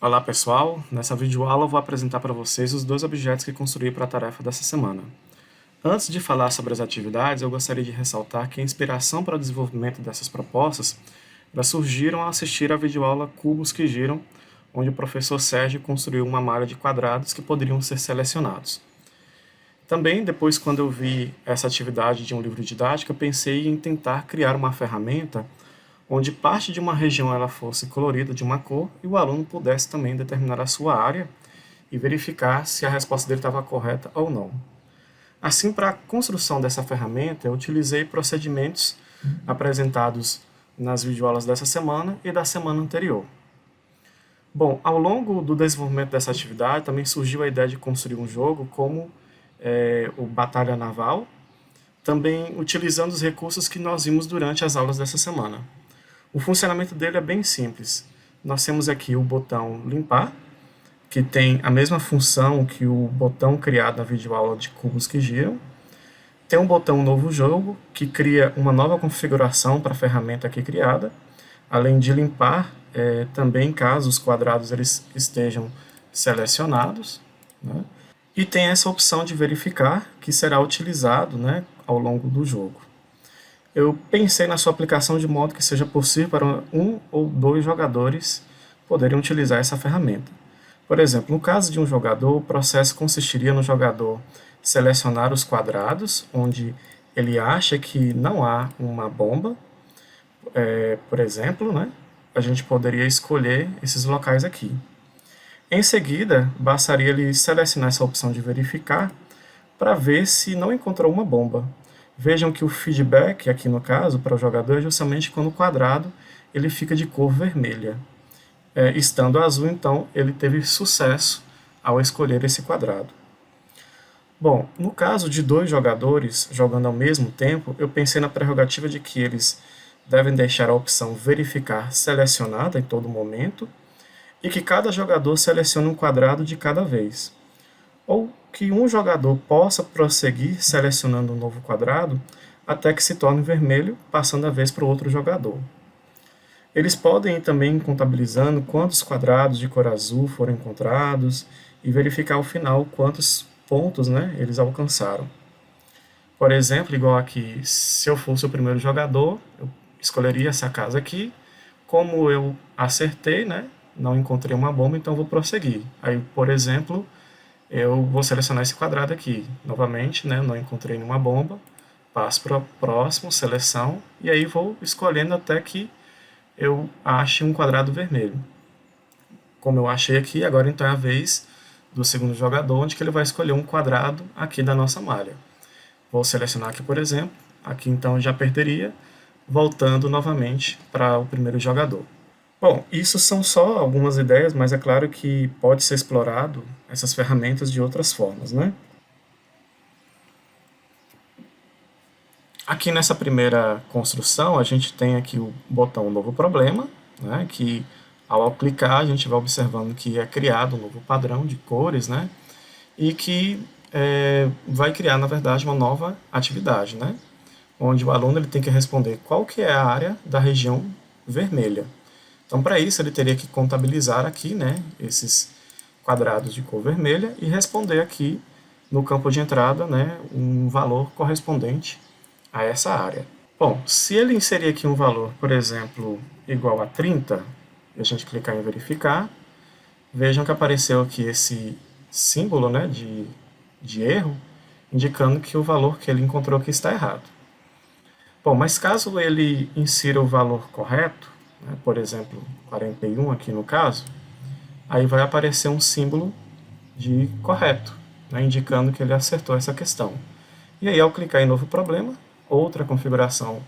Olá pessoal, nessa videoaula eu vou apresentar para vocês os dois objetos que construí para a tarefa dessa semana. Antes de falar sobre as atividades, eu gostaria de ressaltar que a inspiração para o desenvolvimento dessas propostas surgiram ao assistir à videoaula Cubos que Giram, onde o professor Sérgio construiu uma malha de quadrados que poderiam ser selecionados. Também, depois, quando eu vi essa atividade de um livro didático, eu pensei em tentar criar uma ferramenta onde parte de uma região ela fosse colorida de uma cor e o aluno pudesse também determinar a sua área e verificar se a resposta dele estava correta ou não. Assim, para a construção dessa ferramenta, eu utilizei procedimentos apresentados nas videoaulas dessa semana e da semana anterior. Bom, ao longo do desenvolvimento dessa atividade, também surgiu a ideia de construir um jogo como o Batalha Naval, também utilizando os recursos que nós vimos durante as aulas dessa semana. O funcionamento dele é bem simples. Nós temos aqui o botão limpar, que tem a mesma função que o botão criado na videoaula de cubos que giram. Tem um botão novo jogo, que cria uma nova configuração para a ferramenta aqui criada, além de limpar também caso os quadrados eles estejam selecionados, né? E tem essa opção de verificar, que será utilizado, né, ao longo do jogo. Eu pensei na sua aplicação de modo que seja possível para um ou dois jogadores poderem utilizar essa ferramenta. Por exemplo, no caso de um jogador, o processo consistiria no jogador selecionar os quadrados onde ele acha que não há uma bomba. Por exemplo, né, a gente poderia escolher esses locais aqui. Em seguida, bastaria ele selecionar essa opção de verificar para ver se não encontrou uma bomba. Vejam que o feedback, aqui no caso, para o jogador, é justamente quando o quadrado ele fica de cor vermelha. Estando azul, então, ele teve sucesso ao escolher esse quadrado. Bom, no caso de dois jogadores jogando ao mesmo tempo, eu pensei na prerrogativa de que eles devem deixar a opção verificar selecionada em todo momento e que cada jogador selecione um quadrado de cada vez. Ou que um jogador possa prosseguir selecionando um novo quadrado até que se torne vermelho, passando a vez para o outro jogador. Eles podem ir também contabilizando quantos quadrados de cor azul foram encontrados e verificar ao final quantos pontos, né, eles alcançaram. Por exemplo, igual aqui, se eu fosse o primeiro jogador, eu escolheria essa casa aqui. Como eu acertei, né, não encontrei uma bomba, então vou prosseguir. Aí, por exemplo, eu vou selecionar esse quadrado aqui. Novamente, né, não encontrei nenhuma bomba, passo para o próximo, seleção, e aí vou escolhendo até que eu ache um quadrado vermelho. Como eu achei aqui, agora então é a vez do segundo jogador, onde que ele vai escolher um quadrado aqui da nossa malha. Vou selecionar aqui, por exemplo, aqui então já perderia, voltando novamente para o primeiro jogador. Bom, isso são só algumas ideias, mas é claro que pode ser explorado essas ferramentas de outras formas, né? Aqui nessa primeira construção, a gente tem aqui o botão Novo Problema, né, que ao clicar a gente vai observando que é criado um novo padrão de cores, né, e que vai criar, na verdade, uma nova atividade, né, onde o aluno ele tem que responder qual que é a área da região vermelha. Então, para isso, ele teria que contabilizar aqui, né, esses quadrados de cor vermelha e responder aqui no campo de entrada, né, um valor correspondente a essa área. Bom, se ele inserir aqui um valor, por exemplo, igual a 30, e a gente clicar em verificar, vejam que apareceu aqui esse símbolo, né, de erro, indicando que o valor que ele encontrou aqui está errado. Bom, mas caso ele insira o valor correto, né, por exemplo, 41 aqui no caso, aí vai aparecer um símbolo de correto, né, indicando que ele acertou essa questão. E aí, ao clicar em novo problema, outra configuração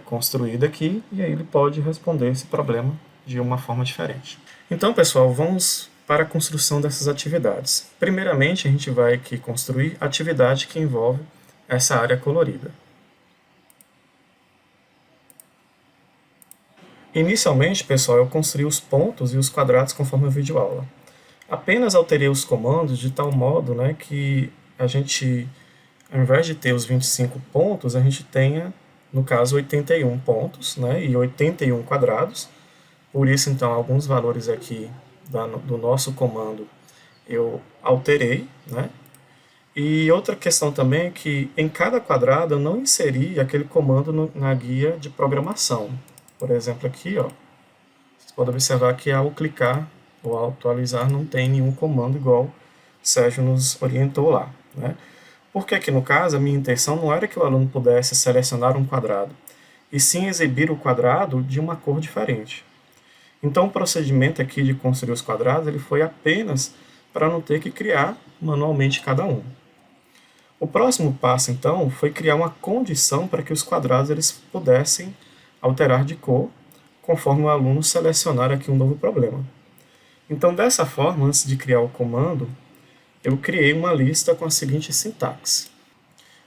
construída aqui, e aí ele pode responder esse problema de uma forma diferente. Então, pessoal, vamos para a construção dessas atividades. Primeiramente, a gente vai aqui construir a atividade que envolve essa área colorida. Inicialmente, pessoal, eu construí os pontos e os quadrados conforme a videoaula. Apenas alterei os comandos de tal modo, né, que a gente, ao invés de ter os 25 pontos, a gente tenha, no caso, 81 pontos, né, e 81 quadrados. Por isso, então, alguns valores aqui do nosso comando eu alterei, né? E outra questão também é que em cada quadrado eu não inseri aquele comando na guia de programação. Por exemplo, aqui, ó, vocês podem observar que ao clicar ou ao atualizar não tem nenhum comando igual o Sérgio nos orientou lá, né? Porque aqui no caso a minha intenção não era que o aluno pudesse selecionar um quadrado, e sim exibir o quadrado de uma cor diferente. Então o procedimento aqui de construir os quadrados ele foi apenas para não ter que criar manualmente cada um. O próximo passo, então, foi criar uma condição para que os quadrados eles pudessem alterar de cor, conforme o aluno selecionar aqui um novo problema. Então, dessa forma, antes de criar o comando, eu criei uma lista com a seguinte sintaxe.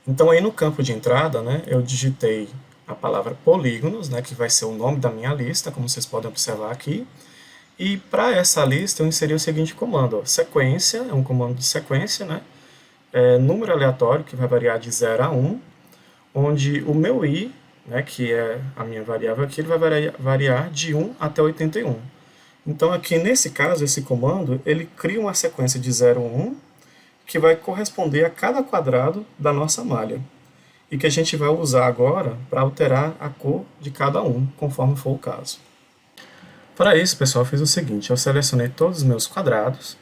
Então, aí no campo de entrada, né, eu digitei a palavra polígonos, né, que vai ser o nome da minha lista, como vocês podem observar aqui. E para essa lista eu inseri o seguinte comando, ó, sequência, é um comando de sequência, né? Número aleatório, que vai variar de 0 a 1, onde o meu i, né, que é a minha variável aqui, ele vai variar de 1 até 81. Então aqui nesse caso, esse comando, ele cria uma sequência de 0 a 1, que vai corresponder a cada quadrado da nossa malha, e que a gente vai usar agora para alterar a cor de cada um, conforme for o caso. Para isso, pessoal, eu fiz o seguinte, eu selecionei todos os meus quadrados,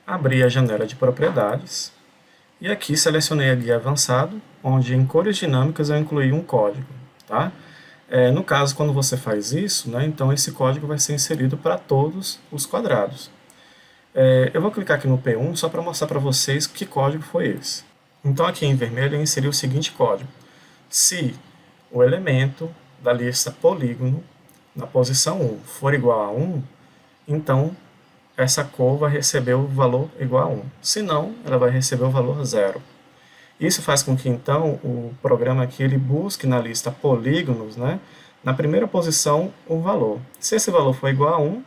abri a janela de propriedades, e aqui selecionei a guia avançado, onde em cores dinâmicas eu incluí um código. Tá? No caso, quando você faz isso, né, então esse código vai ser inserido para todos os quadrados. Eu vou clicar aqui no P1 só para mostrar para vocês que código foi esse. Então aqui em vermelho eu inseri o seguinte código. Se o elemento da lista polígono na posição 1 for igual a 1, então essa cor vai receber o valor igual a 1. Se não, ela vai receber o valor 0. Isso faz com que, então, o programa aqui ele busque na lista polígonos, né, na primeira posição, um valor. Se esse valor for igual a 1,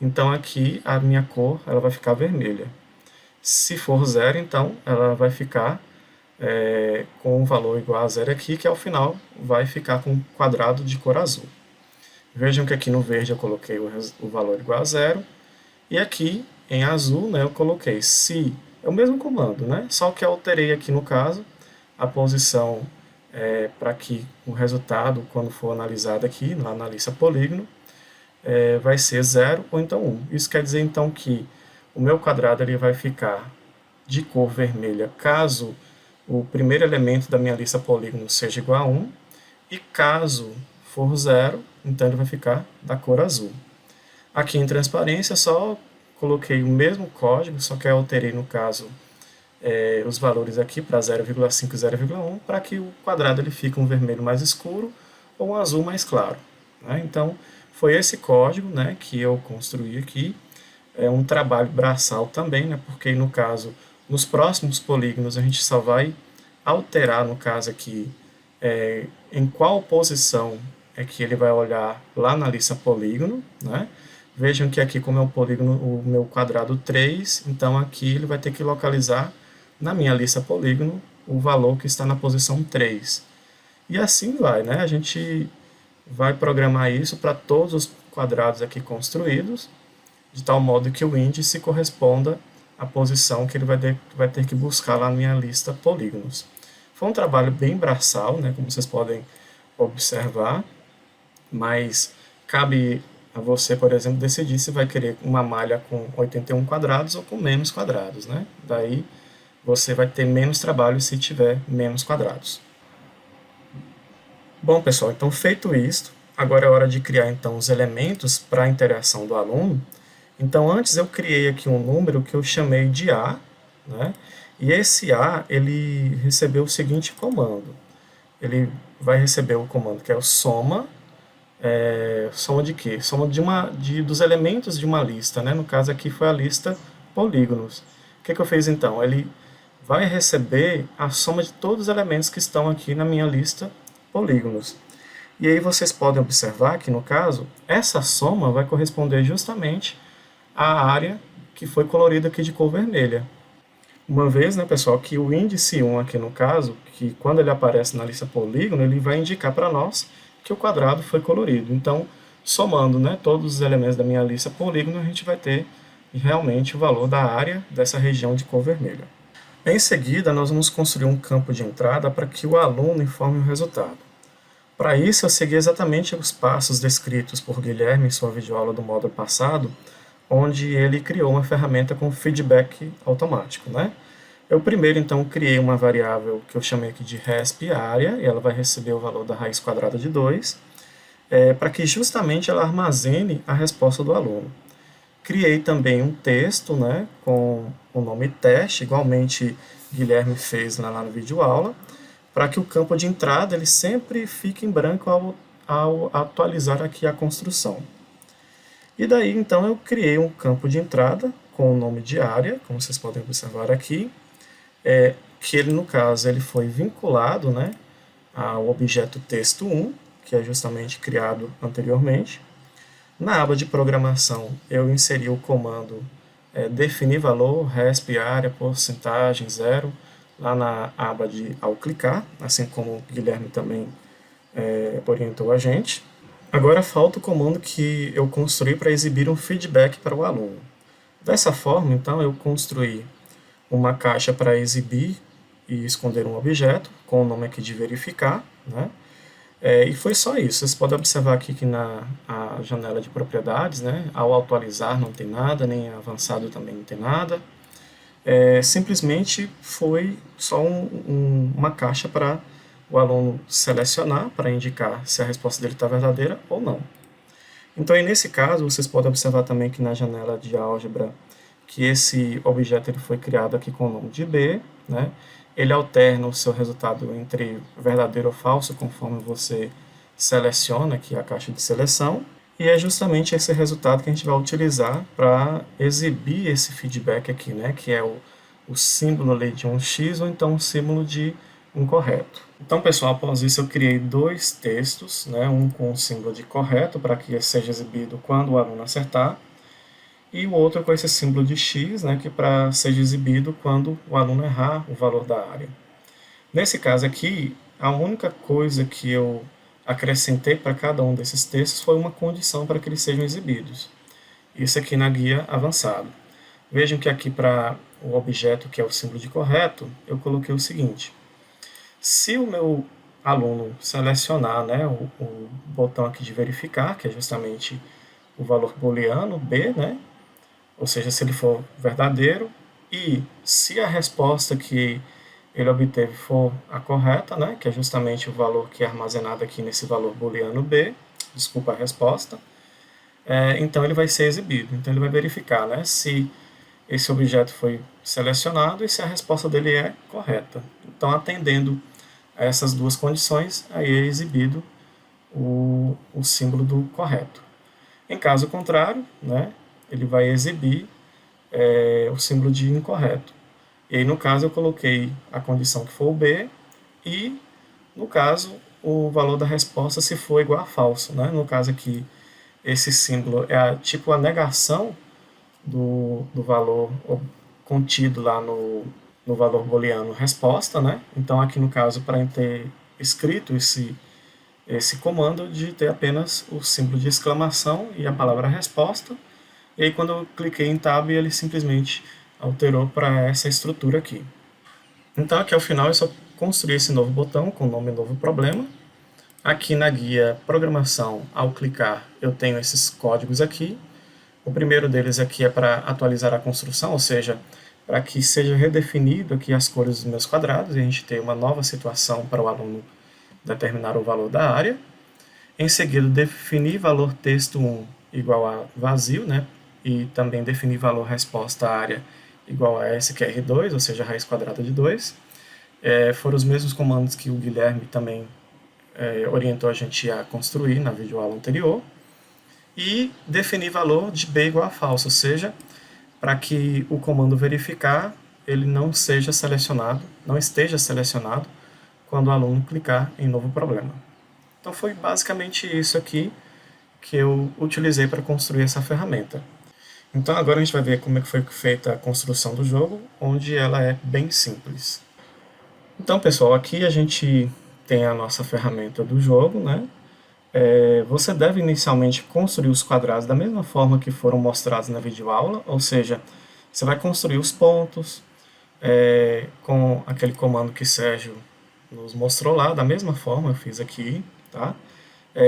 então aqui a minha cor ela vai ficar vermelha. Se for 0, então ela vai ficar com um valor igual a 0 aqui, que ao final vai ficar com um quadrado de cor azul. Vejam que aqui no verde eu coloquei o valor igual a 0, e aqui, em azul, né, eu coloquei se, é o mesmo comando, né, só que eu alterei aqui, no caso, a posição para que o resultado, quando for analisado aqui, lá na lista polígono, vai ser 0 ou então 1. Isso quer dizer, então, que o meu quadrado ele vai ficar de cor vermelha caso o primeiro elemento da minha lista polígono seja igual a 1, e caso for 0, então ele vai ficar da cor azul. Aqui em transparência, só coloquei o mesmo código, só que eu alterei, no caso, os valores aqui para 0,5 e 0,1, para que o quadrado ele fique um vermelho mais escuro ou um azul mais claro. Né? Então, foi esse código, né, que eu construí aqui. É um trabalho braçal também, né, porque, no caso, nos próximos polígonos a gente só vai alterar, no caso aqui, em qual posição é que ele vai olhar lá na lista polígono, né? Vejam que aqui, como é o polígono, o meu quadrado 3, então aqui ele vai ter que localizar na minha lista polígono o valor que está na posição 3. E assim vai, né? A gente vai programar isso para todos os quadrados aqui construídos, de tal modo que o índice corresponda à posição que ele vai ter que buscar lá na minha lista polígonos. Foi um trabalho bem braçal, né? Como vocês podem observar, mas cabe a você, por exemplo, decidir se vai querer uma malha com 81 quadrados ou com menos quadrados, né? Daí você vai ter menos trabalho se tiver menos quadrados. Bom, pessoal, então feito isto, agora é hora de criar então os elementos para a interação do aluno. Então antes eu criei aqui um número que eu chamei de A, né? E esse A, ele recebeu o seguinte comando. Ele vai receber o comando que é o soma. Soma de quê? Soma dos elementos de uma lista, né? No caso aqui foi a lista polígonos. O que eu fiz então? Ele vai receber a soma de todos os elementos que estão aqui na minha lista polígonos. E aí vocês podem observar que, no caso, essa soma vai corresponder justamente à área que foi colorida aqui de cor vermelha. Uma vez, né, pessoal, que o índice 1 aqui no caso, que quando ele aparece na lista polígono, ele vai indicar para nós que o quadrado foi colorido. Então, somando, né, todos os elementos da minha lista polígono, a gente vai ter realmente o valor da área dessa região de cor vermelha. Em seguida, nós vamos construir um campo de entrada para que o aluno informe o resultado. Para isso, eu segui exatamente os passos descritos por Guilherme em sua videoaula do módulo passado, onde ele criou uma ferramenta com feedback automático, né? Eu primeiro, então, criei uma variável que eu chamei aqui de resp_area, e ela vai receber o valor da raiz quadrada de 2, para que justamente ela armazene a resposta do aluno. Criei também um texto, né, com o nome teste, igualmente Guilherme fez lá na videoaula, para que o campo de entrada ele sempre fique em branco ao atualizar aqui a construção. E daí, então, eu criei um campo de entrada com o nome de área, como vocês podem observar aqui, que ele, no caso, ele foi vinculado, né, ao objeto texto1, que é justamente criado anteriormente. Na aba de programação, eu inseri o comando definir valor, resp_area, porcentagem, 0, lá na aba de ao clicar, assim como o Guilherme também orientou a gente. Agora falta o comando que eu construí para exibir um feedback para o aluno. Dessa forma, então, eu construí uma caixa para exibir e esconder um objeto, com o nome aqui de verificar, né? E foi só isso. Vocês podem observar aqui que na janela de propriedades, né, ao atualizar não tem nada, nem avançado também não tem nada. Simplesmente foi só uma caixa para o aluno selecionar, para indicar se a resposta dele está verdadeira ou não. Então, aí, nesse caso, vocês podem observar também que na janela de álgebra, que esse objeto ele foi criado aqui com o nome de B, né? Ele alterna o seu resultado entre verdadeiro ou falso, conforme você seleciona aqui a caixa de seleção. E é justamente esse resultado que a gente vai utilizar para exibir esse feedback aqui, né? Que é o símbolo ali de um X ou então um símbolo de incorreto. Então, pessoal, após isso eu criei dois textos, né? Um com o símbolo de correto, para que seja exibido quando o aluno acertar, e o outro com esse símbolo de X, né, que para ser exibido quando o aluno errar o valor da área. Nesse caso aqui, a única coisa que eu acrescentei para cada um desses textos foi uma condição para que eles sejam exibidos. Isso aqui na guia avançado. Vejam que aqui para o objeto que é o símbolo de correto, eu coloquei o seguinte: se o meu aluno selecionar, né, o botão aqui de verificar, que é justamente o valor booleano B, né, ou seja, se ele for verdadeiro, e se a resposta que ele obteve for a correta, né, que é justamente o valor que é armazenado aqui nesse valor booleano B, desculpa a resposta, então ele vai ser exibido. Então ele vai verificar, né, se esse objeto foi selecionado e se a resposta dele é correta. Então, atendendo a essas duas condições, aí é exibido o símbolo do correto. Em caso contrário, né, ele vai exibir o símbolo de incorreto. E aí, no caso, eu coloquei a condição que for o B e, no caso, o valor da resposta se for igual a falso. Né? No caso aqui, esse símbolo é tipo a negação do valor contido lá no valor booleano resposta. Né? Então, aqui no caso, para ter escrito esse comando, eu digitei apenas o símbolo de exclamação e a palavra resposta. E aí, quando eu cliquei em Tab, ele simplesmente alterou para essa estrutura aqui. Então, aqui ao final, eu só construí esse novo botão com o nome Novo Problema. Aqui na guia Programação, ao clicar, eu tenho esses códigos aqui. O primeiro deles aqui é para atualizar a construção, ou seja, para que seja redefinido aqui as cores dos meus quadrados e a gente ter uma nova situação para o aluno determinar o valor da área. Em seguida, definir valor texto1 igual a vazio, né? E também definir valor resposta área igual a SQR2, ou seja, raiz quadrada de 2. Foram os mesmos comandos que o Guilherme também orientou a gente a construir na videoaula anterior. E definir valor de B igual a falso, ou seja, para que o comando verificar ele não esteja selecionado quando o aluno clicar em novo problema. Então foi basicamente isso aqui que eu utilizei para construir essa ferramenta. Então agora a gente vai ver como é que foi feita a construção do jogo, onde ela é bem simples. Então, pessoal, aqui a gente tem a nossa ferramenta do jogo, né? Você deve inicialmente construir os quadrados da mesma forma que foram mostrados na videoaula, ou seja, você vai construir os pontos com aquele comando que Sérgio nos mostrou lá, da mesma forma eu fiz aqui, tá?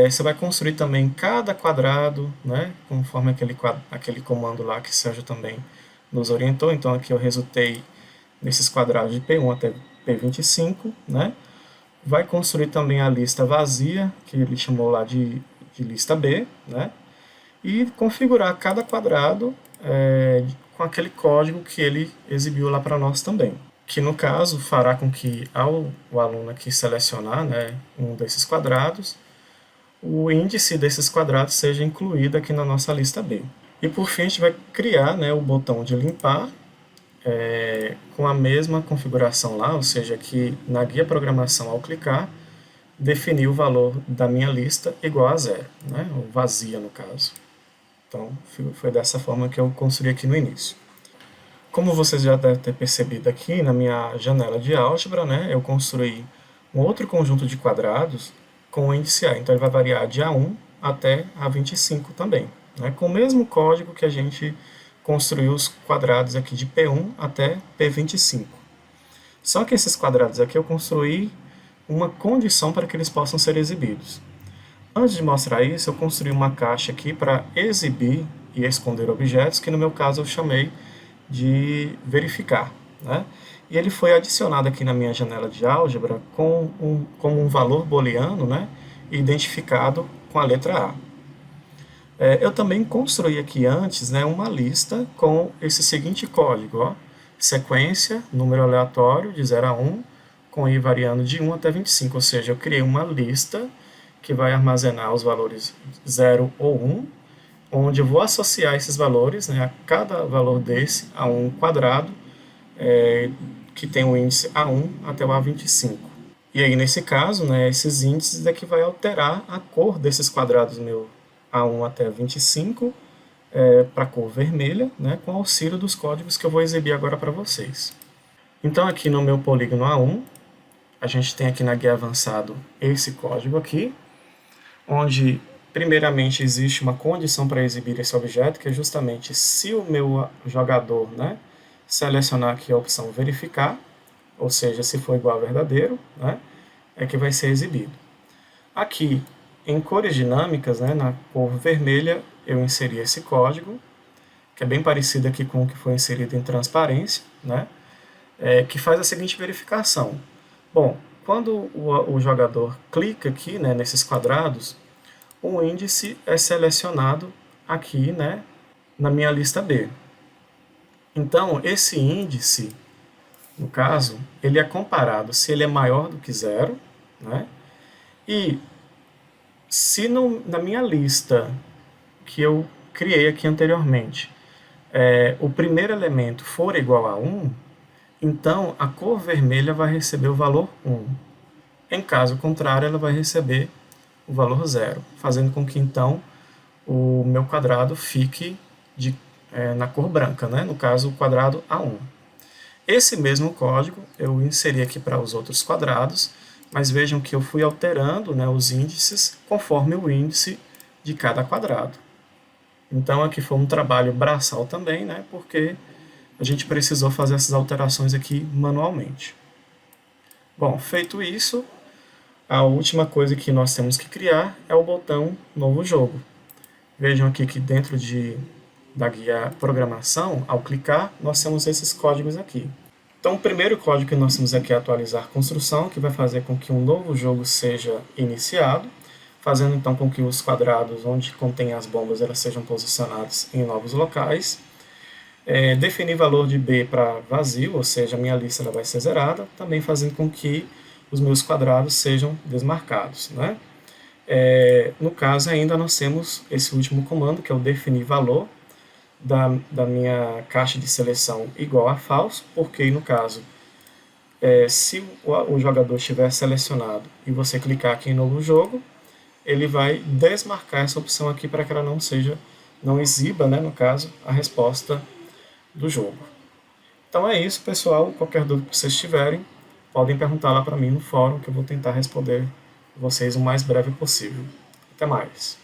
Você vai construir também cada quadrado, né, conforme aquele comando lá que Sérgio também nos orientou. Então aqui eu resultei nesses quadrados de P1 até P25, né? Vai construir também a lista vazia, que ele chamou lá de lista B, né? E configurar cada quadrado com aquele código que ele exibiu lá para nós também. Que no caso fará com que o aluno aqui selecionar, né, um desses quadrados, o índice desses quadrados seja incluído aqui na nossa lista B. E por fim a gente vai criar, né, o botão de limpar com a mesma configuração lá, ou seja, que na guia programação ao clicar, definir o valor da minha lista igual a zero, né, ou vazia no caso. Então foi dessa forma que eu construí aqui no início. Como vocês já devem ter percebido aqui, na minha janela de álgebra, né, eu construí um outro conjunto de quadrados com o índice A. Então ele vai variar de A1 até A25 também, né, com o mesmo código que a gente construiu os quadrados aqui de P1 até P25. Só que esses quadrados aqui eu construí uma condição para que eles possam ser exibidos. Antes de mostrar isso, eu construí uma caixa aqui para exibir e esconder objetos, que no meu caso eu chamei de verificar, né? E ele foi adicionado aqui na minha janela de álgebra como um valor booleano, né, identificado com a letra A. Eu também construí aqui antes, né, uma lista com esse seguinte código, ó, sequência, número aleatório de 0 a 1, com i variando de 1 até 25, ou seja, eu criei uma lista que vai armazenar os valores 0 ou 1, onde eu vou associar esses valores, né, a cada valor desse a um quadrado, que tem o índice A1 até o A25. E aí, nesse caso, né, esses índices é que vai alterar a cor desses quadrados meu A1 até 25 para a cor vermelha, né, com auxílio dos códigos que eu vou exibir agora para vocês. Então, aqui no meu polígono A1, a gente tem aqui na guia avançado esse código aqui, onde primeiramente existe uma condição para exibir esse objeto, que é justamente se o meu jogador, né, selecionar aqui a opção verificar, ou seja, se for igual a verdadeiro, né, é que vai ser exibido. Aqui, em cores dinâmicas, né, na cor vermelha, eu inseri esse código, que é bem parecido aqui com o que foi inserido em transparência, né, que faz a seguinte verificação. Bom, quando o jogador clica aqui, né, nesses quadrados, o índice é selecionado aqui, né, na minha lista B. Então, esse índice, no caso, ele é comparado se ele é maior do que zero, né, e se na minha lista que eu criei aqui anteriormente, o primeiro elemento for igual a 1, então a cor vermelha vai receber o valor 1. Em caso contrário, ela vai receber o valor 0, fazendo com que então o meu quadrado fique na cor branca, né? No caso o quadrado A1. Esse mesmo código eu inseri aqui para os outros quadrados, mas vejam que eu fui alterando, né, os índices conforme o índice de cada quadrado. Então aqui foi um trabalho braçal também, né, porque a gente precisou fazer essas alterações aqui manualmente. Bom, feito isso, a última coisa que nós temos que criar é o botão Novo Jogo. Vejam aqui que dentro da guia Programação, ao clicar, nós temos esses códigos aqui. Então, o primeiro código que nós temos aqui é atualizar construção, que vai fazer com que um novo jogo seja iniciado, fazendo então com que os quadrados onde contém as bombas elas sejam posicionados em novos locais. Definir valor de B para vazio, ou seja, a minha lista ela vai ser zerada, também fazendo com que os meus quadrados sejam desmarcados, né? No caso ainda nós temos esse último comando, que é o definir valor da minha caixa de seleção igual a falso, porque no caso, se o jogador estiver selecionado e você clicar aqui em novo jogo, ele vai desmarcar essa opção aqui para que ela não exiba, né, no caso, a resposta do jogo. Então é isso, pessoal. Qualquer dúvida que vocês tiverem, podem perguntar lá para mim no fórum, que eu vou tentar responder vocês o mais breve possível. Até Até mais!